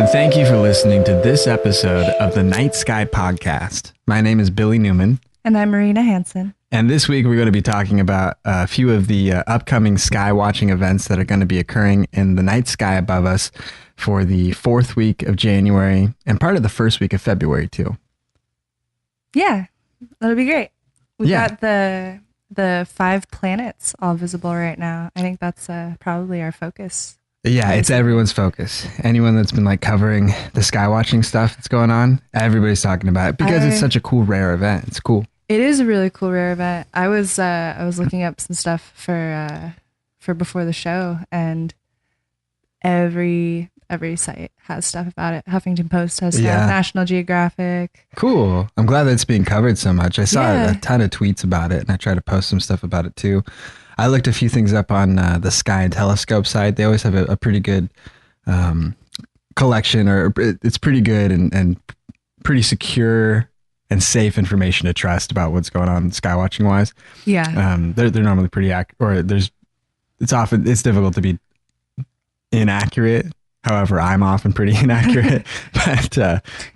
and thank you for listening to this episode of the Night Sky Podcast. My name is Billy Newman. And I'm Marina Hansen. And this week we're going to be talking about a few of the upcoming sky watching events that are going to be occurring in the night sky above us for the 4th week of January and part of the 1st week of February too. Yeah, that'll be great. We've got the 5 planets all visible right now. I think that's probably our focus. Yeah, it's everyone's focus. Anyone that's been like covering the sky watching stuff that's going on, everybody's talking about it because it's such a cool, rare event. It's cool. It is a really cool, rare event. I was looking up some stuff for before the show, and every site has stuff about it. Huffington Post has stuff. National Geographic. Cool. I'm glad that it's being covered so much. I saw a ton of tweets about it, and I try to post some stuff about it too. I looked a few things up on the Sky and Telescope site. They always have a pretty good collection, or it's pretty good and pretty secure and safe information to trust about what's going on sky watching wise. Yeah. They're normally pretty accurate, or it's difficult to be inaccurate. However, I'm often pretty inaccurate, but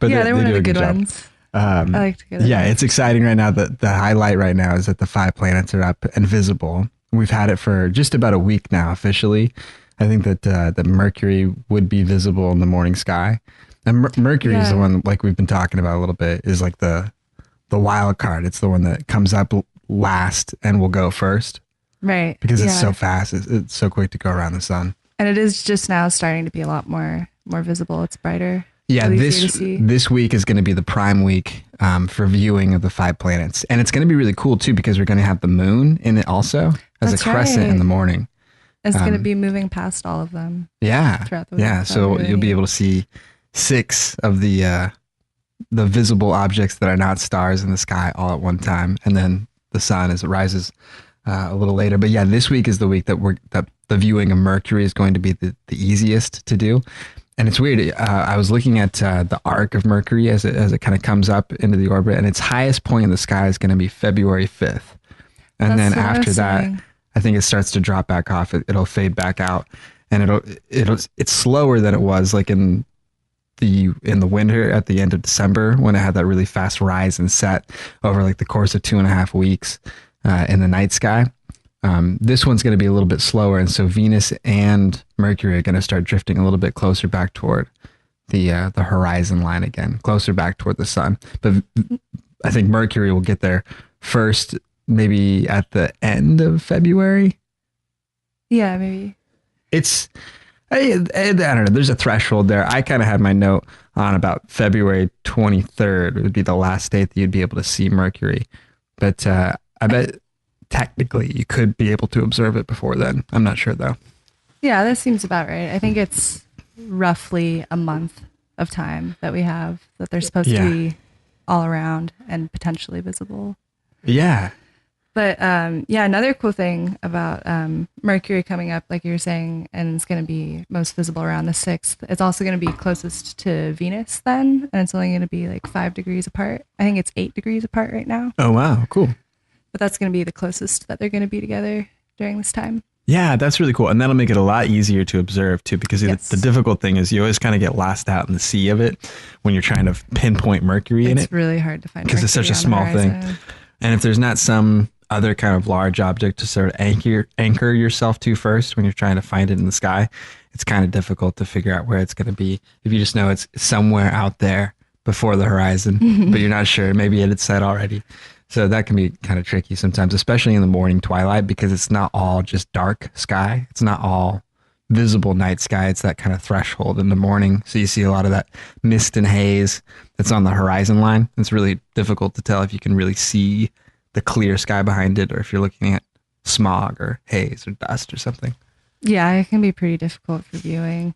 they're one of the good ones. I like to get it. Yeah, it's exciting right now. The highlight right now is that the 5 planets are up and visible. We've had it for just about a week now officially. I think that Mercury would be visible in the morning sky. And Mercury is the one, like we've been talking about a little bit, is like the wild card. It's the one that comes up last and will go first. Right. Because it's so fast. It's so quick to go around the sun. And it is just now starting to be a lot more visible. It's brighter. Yeah, this week is going to be the prime week for viewing of the 5 planets. And it's going to be really cool too, because we're going to have the moon in it also as a crescent in the morning. It's going to be moving past all of them. Yeah. Throughout the week. Yeah. So you'll be able to see 6 of the visible objects that are not stars in the sky all at one time. And then the sun as it rises a little later. But yeah, this week is the week that the viewing of Mercury is going to be the easiest to do. And it's weird. I was looking at the arc of Mercury as it kind of comes up into the orbit, and its highest point in the sky is going to be February 5th. And then after that, I think it starts to drop back off. It'll fade back out, and it's slower than it was like in the winter at the end of December, when it had that really fast rise and set over like the course of 2.5 weeks in the night sky. This one's going to be a little bit slower, and so Venus and Mercury are going to start drifting a little bit closer back toward the horizon line again, closer back toward the sun. But I think Mercury will get there first, maybe at the end of February. Yeah, maybe. I don't know. There's a threshold there. I kind of had my note on about February 23rd. It would be the last date that you'd be able to see Mercury. But I bet technically you could be able to observe it before then. I'm not sure though. Yeah, that seems about right. I think it's roughly a month of time that we have that they're supposed to be all around and potentially visible. Yeah. But another cool thing about Mercury coming up, like you were saying, and it's going to be most visible around the 6th. It's also going to be closest to Venus then, and it's only going to be like 5 degrees apart. I think it's 8 degrees apart right now. Oh, wow. Cool. But that's going to be the closest that they're going to be together during this time. Yeah, that's really cool. And that'll make it a lot easier to observe too, because the difficult thing is you always kind of get lost out in the sea of it when you're trying to pinpoint Mercury in it. It's really hard to find because it's such a small thing. And if there's not some other kind of large object to sort of anchor yourself to first when you're trying to find it in the sky, it's kind of difficult to figure out where it's going to be. If you just know it's somewhere out there before the horizon, but you're not sure, maybe it had set already. So that can be kind of tricky sometimes, especially in the morning twilight, because it's not all just dark sky. It's not all visible night sky. It's that kind of threshold in the morning. So you see a lot of that mist and haze that's on the horizon line. It's really difficult to tell if you can really see the clear sky behind it, or if you're looking at smog or haze or dust or something. Yeah, it can be pretty difficult for viewing.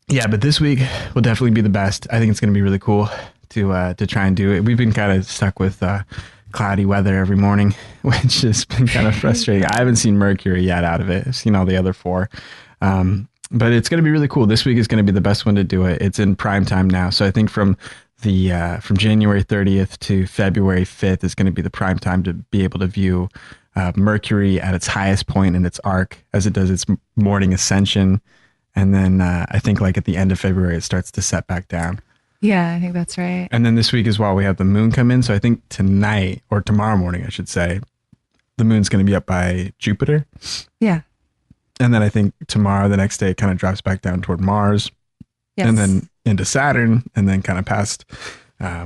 Yeah, but this week will definitely be the best. I think it's going to be really cool to try and do it. We've been kind of stuck with cloudy weather every morning, which has been kind of frustrating. I haven't seen Mercury yet out of it. I've seen all the other 4. But it's going to be really cool. This week is going to be the best one to do it. It's in prime time now. So I think from January 30th to February 5th is going to be the prime time to be able to view Mercury at its highest point in its arc as it does its morning ascension And then I think like at the end of February, it starts to set back down. Yeah, I think that's right. And then this week as well, we have the moon come in. So I think tonight or tomorrow morning, I should say, the moon's going to be up by Jupiter. Yeah. And then I think tomorrow, the next day, it kind of drops back down toward Mars. Yes. And then into Saturn, and then kind of past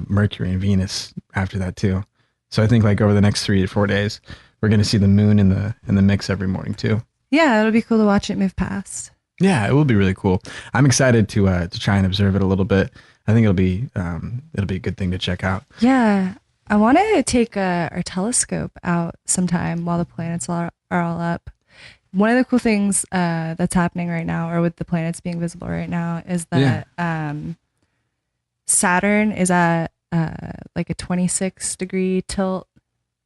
Mercury and Venus after that too. So I think like over the next 3 to 4 days, we're going to see the moon in the mix every morning too. Yeah, it'll be cool to watch it move past. Yeah, it will be really cool. I'm excited to try and observe it a little bit. I think it'll be a good thing to check out. Yeah, I want to take our telescope out sometime while the planets are all up. One of the cool things that's happening right now, or with the planets being visible right now, is that Saturn is at like a 26-degree tilt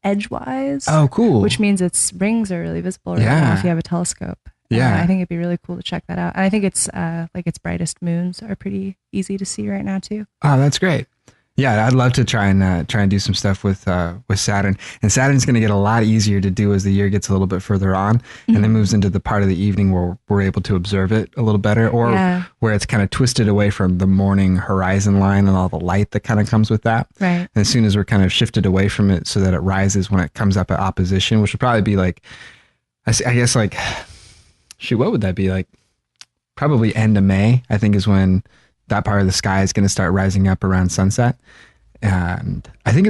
edgewise. Oh, cool. Which means its rings are really visible right now if you have a telescope. Yeah. I think it'd be really cool to check that out. And I think it's like its brightest moons are pretty easy to see right now too. Oh, that's great. Yeah, I'd love to try and do some stuff with Saturn. And Saturn's going to get a lot easier to do as the year gets a little bit further on, and then moves into the part of the evening where we're able to observe it a little better, or where it's kind of twisted away from the morning horizon line and all the light that kind of comes with that. Right. And as soon as we're kind of shifted away from it, so that it rises when it comes up at opposition, which would probably be like, I guess like, shoot, what would that be like? Probably end of May, I think, is when that part of the sky is going to start rising up around sunset. And I think,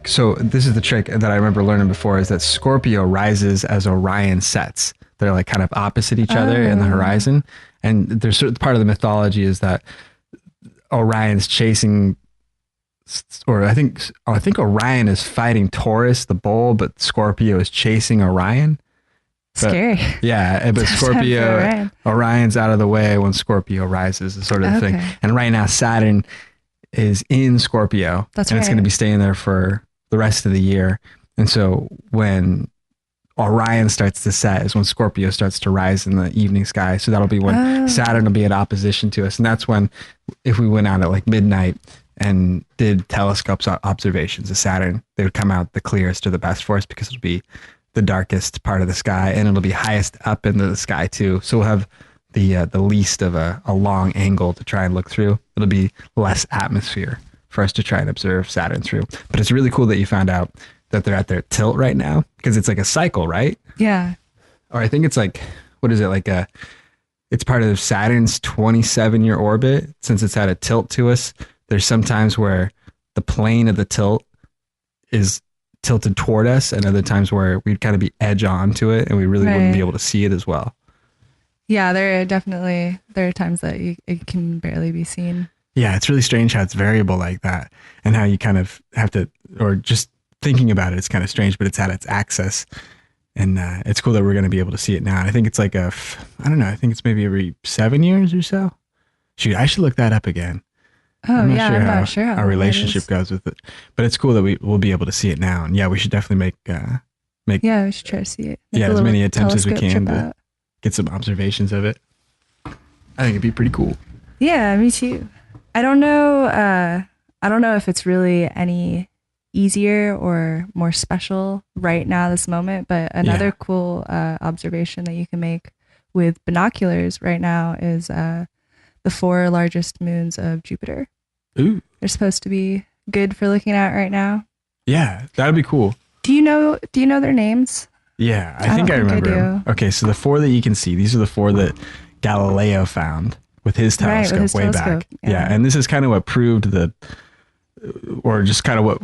so this is the trick that I remember learning before, is that Scorpio rises as Orion sets. They're like kind of opposite each other in the horizon. And there's part of the mythology is that Orion's chasing, or I think Orion is fighting Taurus, the bull, but Scorpio is chasing Orion. Scary. Yeah, but Scorpio, Orion's out of the way when Scorpio rises, is sort of the thing. And right now, Saturn is in Scorpio. It's going to be staying there for the rest of the year. And so when Orion starts to set is when Scorpio starts to rise in the evening sky. So that'll be when Saturn will be in opposition to us. And that's when, if we went out at like midnight and did telescopes observations of Saturn, they would come out the clearest or the best for us, because it'll be the darkest part of the sky, and it'll be highest up into the sky too. So we'll have the least of a long angle to try and look through. It'll be less atmosphere for us to try and observe Saturn through. But it's really cool that you found out that they're at their tilt right now, because it's like a cycle, right? Yeah. Or I think it's like, what is it, like it's part of Saturn's 27-year orbit. Since it's at a tilt to us, there's some times where the plane of the tilt is tilted toward us, and other times where we'd kind of be edge on to it, and we really wouldn't be able to see it as well. Yeah, there are times that it can barely be seen. Yeah, it's really strange how it's variable like that, and how you kind of have to, or just thinking about it, it's kind of strange, but it's at its axis. And it's cool that we're going to be able to see it now. And I think it's like I don't know, I think it's maybe every 7 years or so. Shoot, I should look that up again. Oh, I'm not sure how our relationship goes with it. But it's cool that we'll be able to see it now. And yeah, we should definitely make we should try to see it. As many attempts as we can to get some observations of it. I think it'd be pretty cool. Yeah, me too. I don't know if it's really any easier or more special right now, this moment, but another cool observation that you can make with binoculars right now is the 4 largest moons of Jupiter. Ooh. They're supposed to be good for looking at right now. Yeah, that'd be cool. Do you know their names? Yeah, I think I remember them. Okay, so the 4 that you can see, these are the 4 that Galileo found with his telescope back. Yeah, and this is kind of what proved or just kind of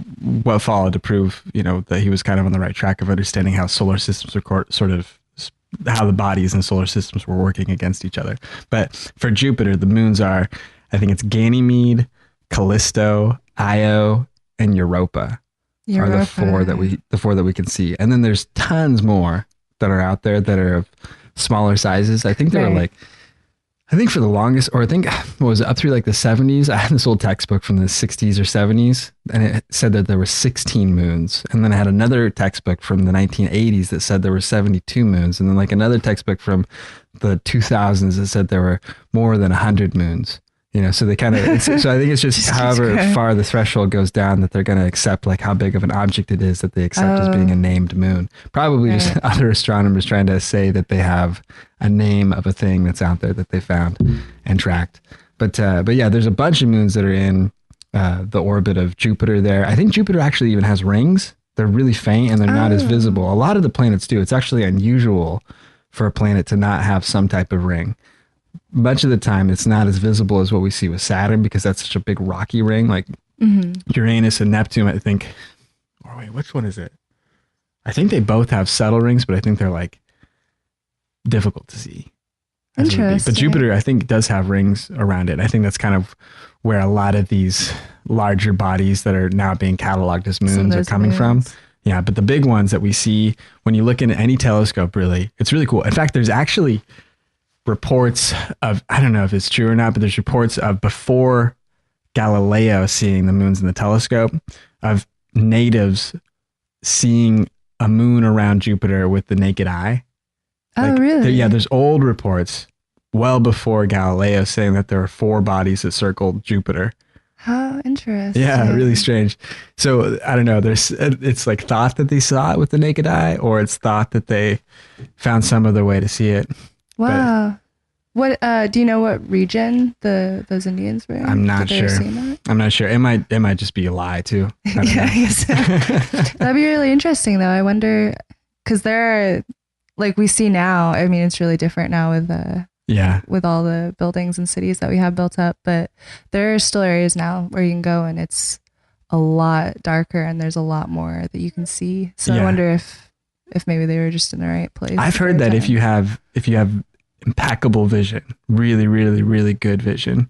what followed to prove, that he was kind of on the right track of understanding how solar systems are sort of, how the bodies in solar systems were working against each other. But for Jupiter, the moons are, I think it's Ganymede, Callisto, Io, and Europa. Are the 4 that we can see. And then there's tons more that are out there that are of smaller sizes. I think there were I think for the longest, or I think, what was it, up through like the 70s, I had this old textbook from the 60s or 70s, and it said that there were 16 moons. And then I had another textbook from the 1980s that said there were 72 moons. And then like another textbook from the 2000s that said there were more than 100 moons. So they kind of, so I think it's just Jesus however Christ. far the threshold goes down that they're going to accept like how big of an object it is that they accept as being a named moon. Probably just Right. other astronomers trying to say that they have a name of a thing that's out there that they found and tracked. But yeah, there's a bunch of moons that are in the orbit of Jupiter there. I think Jupiter actually even has rings. They're really faint and they're not as Oh. visible. A lot of the planets do. It's actually unusual for a planet to not have some type of ring. Much of the time it's not as visible as what we see with Saturn because that's such a big rocky ring. Like Uranus and Neptune, I think. Or wait, which one is it? I think they both have subtle rings, but I think they're like difficult to see. as it would be. But Interesting. Jupiter, I think, does have rings around it. I think that's kind of where a lot of these larger bodies that are now being cataloged as Some of moons are those coming from. moons. Yeah, but the big ones that we see when you look into any telescope, really, it's really cool. In fact, there's actually reports of, I don't know if it's true or not, but there's reports of before Galileo seeing the moons in the telescope, of natives seeing a moon around Jupiter with the naked eye. Oh, really? There's old reports well before Galileo saying that there are 4 bodies that circled Jupiter. How interesting. Yeah, really strange. So I don't know. It's like thought that they saw it with the naked eye, or it's thought that they found some other way to see it. Wow. What do you know what region those Indians were in? I'm not that they were sure. seeing that? I'm not sure. It might just be a lie too. I don't Yeah, know. I guess so. That'd be really interesting though. I wonder, because there are, like we see now, I mean, it's really different now Yeah. with all the buildings and cities that we have built up, but there are still areas now where you can go and it's a lot darker and there's a lot more that you can see. So Yeah. I wonder if maybe they were just in the right place. I've at the heard right that if time. you have impeccable vision, really, really, really good vision,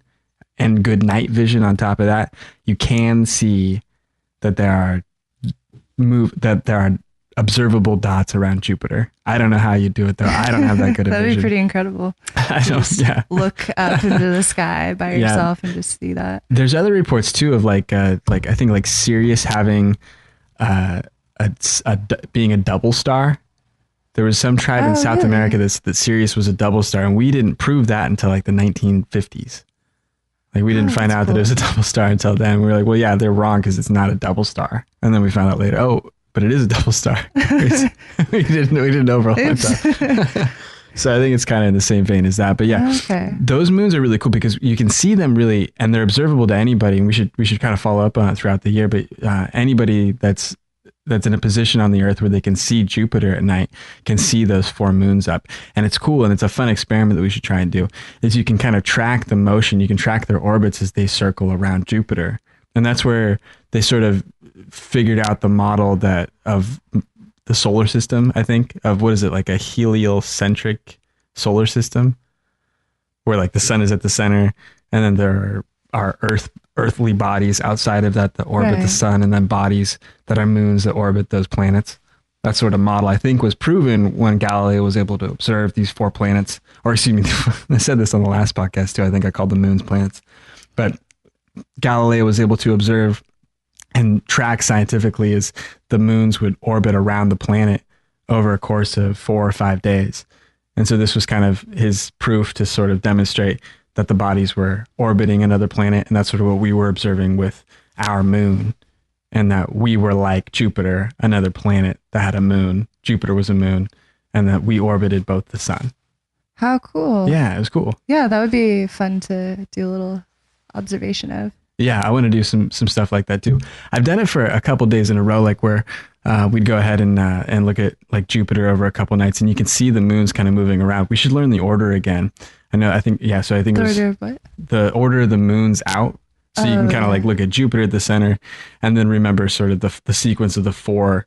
and good night vision on top of that, you can see that there are observable dots around Jupiter. I don't know how you do it though. I don't have that good of That'd vision. be pretty incredible. I don't. Just Yeah. look up into the sky by Yeah. yourself and just see that. There's other reports too of like I think like Sirius having being a double star. There was some tribe in Oh, South really? America that Sirius was a double star, and we didn't prove that until like the 1950s. Like we didn't Oh, find that's out that it was a double star until then. We were like, well, yeah, they're wrong because it's not a double star. And then we found out later, oh, but it is a double star. we didn't know for a long Oops. time. So I think it's kind of in the same vein as that. But yeah, Okay. those moons are really cool because you can see them really, and they're observable to anybody. And we should kind of follow up on it throughout the year. But anybody that's in a position on the Earth where they can see Jupiter at night can see those 4 moons up. And it's cool, and it's a fun experiment that we should try and do, is you can kind of track the motion. You can track their orbits as they circle around Jupiter. And that's where they sort of figured out the model of the solar system, I think, of what is it, like a heliocentric solar system, where like the sun is at the center, and then there are earthly bodies outside of that orbit the Right. sun, and then bodies that are moons that orbit those planets. That sort of model, I think, was proven when Galileo was able to observe these 4 planets. Or excuse me, I said this on the last podcast too. I think I called the moons planets. But Galileo was able to observe and track scientifically as the moons would orbit around the planet over a course of 4 or 5 days. And so this was kind of his proof to sort of demonstrate that the bodies were orbiting another planet. And that's sort of what we were observing with our moon, and that we were like Jupiter, another planet that had a moon. Jupiter was a moon, and that we orbited both the sun. How cool. Yeah, it was cool. Yeah, that would be fun to do a little observation of. Yeah, I want to do some stuff like that too. I've done it for a couple days in a row, like where we'd go ahead and look at like Jupiter over a couple nights, and you can see the moons kind of moving around. We should learn the order again. I think it was The order of what? the order of the moons out. So you can kind of like look at Jupiter at the center, and then remember sort of the sequence of the 4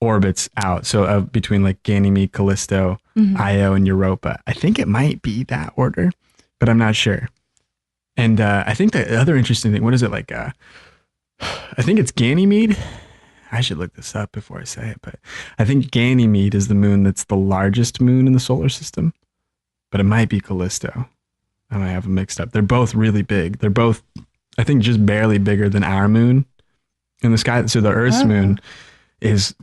orbits out. So between like Ganymede, Callisto, Mhm. Io, and Europa. I think it might be that order, but I'm not sure. And I think the other interesting thing, what is it like? I think it's Ganymede. I should look this up before I say it, but I think Ganymede is the moon that's the largest moon in the solar system, but it might be Callisto. I might have them mixed up. They're both really big. They're both, I think, just barely bigger than our moon in the sky. So the Earth's Oh. moon is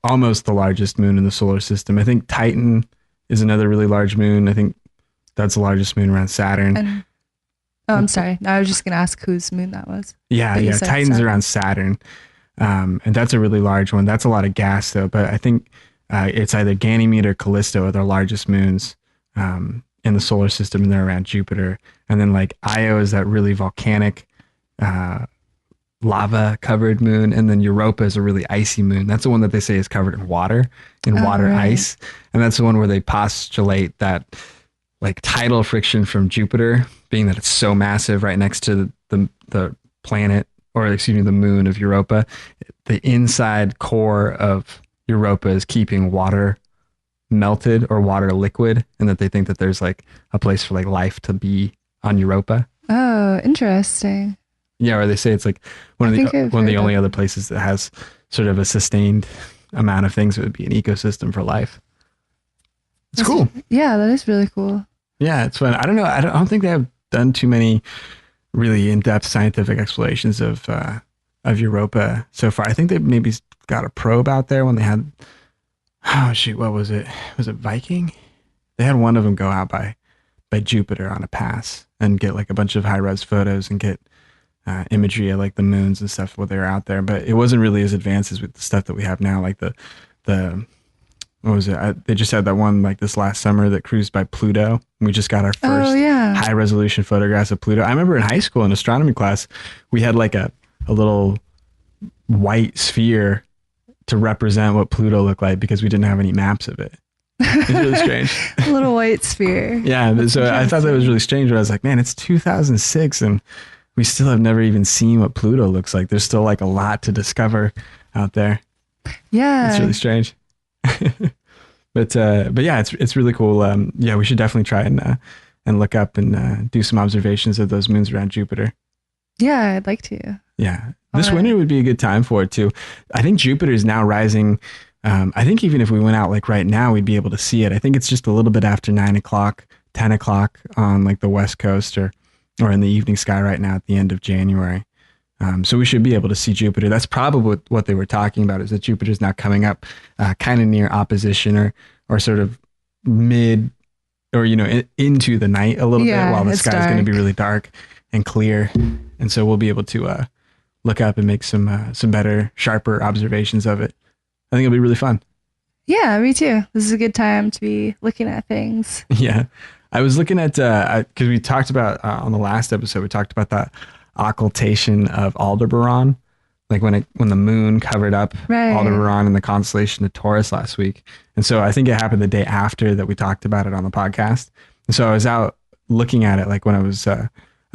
almost the largest moon in the solar system. I think Titan is another really large moon. I think That's the largest moon around Saturn. And I'm sorry. No, I was just gonna ask whose moon that was. Yeah, But you yeah. said Titan's Saturn. around Saturn, and that's a really large one. That's a lot of gas though. But I think it's either Ganymede or Callisto are the largest moons in the solar system, and they're around Jupiter. And then like Io is that really volcanic, lava covered moon, and then Europa is a really icy moon. That's the one that they say is covered in water, Right. ice, and that's the one where they postulate that like tidal friction from Jupiter, being that it's so massive right next to the planet, or excuse me, the moon of Europa. The inside core of Europa is keeping water melted or water liquid, and that they think that there's like a place for like life to be on Europa. Oh, interesting. Yeah, or they say it's like one I of think the I've one of the heard only that. other places that has sort of a sustained amount of things that would be an ecosystem for life. It's That's- cool. Yeah, that is really cool. Yeah, it's fun. I don't know. I don't think they have done too many really in-depth scientific explorations of Europa so far. I think they maybe got a probe out there when they had, oh shoot, what was it? Was it Viking? They had one of them go out by Jupiter on a pass and get like a bunch of high-res photos and get imagery of like the moons and stuff while they were out there. But it wasn't really as advanced as with the stuff that we have now, like the what was it? They just had that one like this last summer that cruised by Pluto. We just got our first Oh yeah. high resolution photographs of Pluto. I remember in high school in astronomy class, we had like a little white sphere to represent what Pluto looked like because we didn't have any maps of it. It's really strange. A little white sphere. Yeah. So I thought that was really strange. But I was like, man, it's 2006 and we still have never even seen what Pluto looks like. There's still like a lot to discover out there. Yeah. It's really strange. but yeah, it's really cool. Yeah, we should definitely try and look up and do some observations of those moons around Jupiter. Yeah, I'd like to. Yeah, this Alright. winter would be a good time for it too. I think Jupiter is now rising. I think even if we went out like right now, we'd be able to see it. I think it's just a little bit after 9 o'clock, 10 o'clock on like the West Coast or in the evening sky right now at the end of January. So we should be able to see Jupiter. That's probably what they were talking about, is that Jupiter is now coming up kind of near opposition or sort of mid or, into the night a little bit Yeah, while the it's sky is going to be dark. really dark and clear. And so we'll be able to look up and make some better, sharper observations of it. I think it'll be really fun. Yeah, me too. This is a good time to be looking at things. Yeah. I was looking at, because we talked about on the last episode, we talked about that occultation of Aldebaran, like when the moon covered up Right. Aldebaran in the constellation of Taurus last week. And so I think it happened the day after that we talked about it on the podcast. And so I was out looking at it, like when I was, I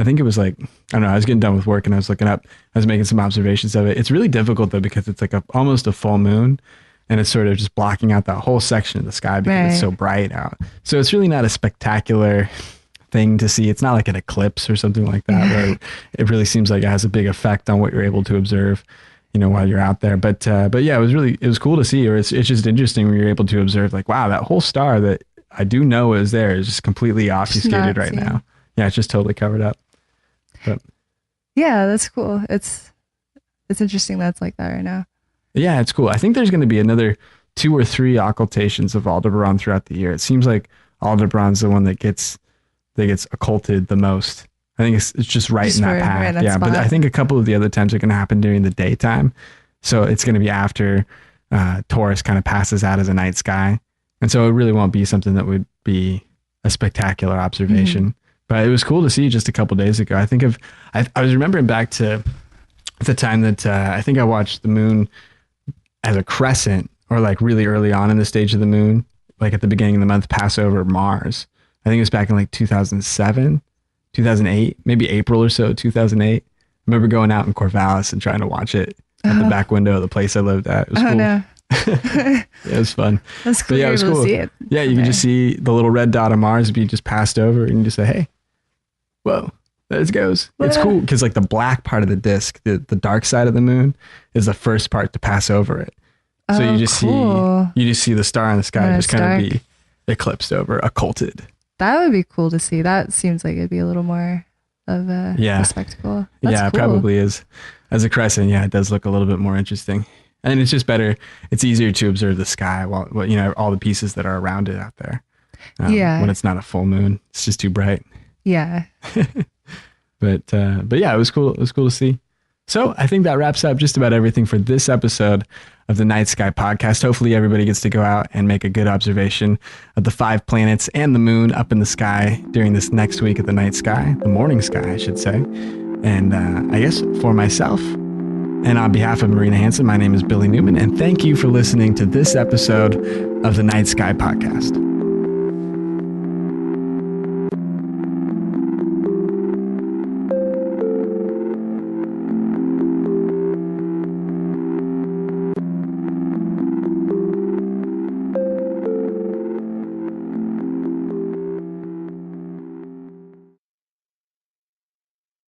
think it was like, I don't know, I was getting done with work and I was looking up, I was making some observations of it. It's really difficult though, because it's like almost a full moon. And it's sort of just blocking out that whole section of the sky because it's Right. so bright out. So it's really not a spectacular thing to see. It's not like an eclipse or something like that, where it really seems like it has a big effect on what you're able to observe, while you're out there. But yeah, it was cool to see, or it's just interesting when you're able to observe like, wow, that whole star that I do know is there is just completely obfuscated right seen. now. Yeah, it's just totally covered up. But Yeah, that's cool. It's interesting that it's like that right now. yeah, it's cool. I think there's going to be another 2 or 3 occultations of Aldebaran throughout the year. It seems like Aldebaran's the one that gets occulted the most. I think it's just right Just in that right path. in that Yeah, but spot. I think a couple of the other times are going to happen during the daytime. So it's going to be after Taurus kind of passes out as a night sky. And so it really won't be something that would be a spectacular observation. But it was cool to see just a couple days ago. I was remembering back to the time that I think I watched the moon as a crescent, or like really early on in the stage of the moon, like at the beginning of the month, pass over Mars. I think it was back in like 2007, 2008, maybe April or so, 2008. I remember going out in Corvallis and trying to watch it at the back window of the place I lived at. It was Oh cool. no. Yeah, it was fun. That's cool. yeah, it You're was able cool. to see it. Yeah, you can just see the little red dot of Mars be just passed over, and you just say, hey, whoa, there it goes. It's Yeah. cool because like the black part of the disk, the dark side of the moon, is the first part to pass over it. So Oh, you just cool. see the star in the sky When just it's kind of dark. be eclipsed over, occulted. That would be cool to see. That seems like it'd be a little more of Yeah. a spectacle. That's Yeah, it cool. probably is. As a crescent, yeah, it does look a little bit more interesting. And it's just better. It's easier to observe the sky while all the pieces that are around it out there. When it's not a full moon, it's just too bright. Yeah. But yeah, it was cool. It was cool to see. So I think that wraps up just about everything for this episode of the Night Sky Podcast. Hopefully everybody gets to go out and make a good observation of the 5 planets and the moon up in the sky during this next week of the night sky, the morning sky, I should say. And I guess for myself and on behalf of Marina Hanson, my name is Billy Newman, and thank you for listening to this episode of the Night Sky Podcast.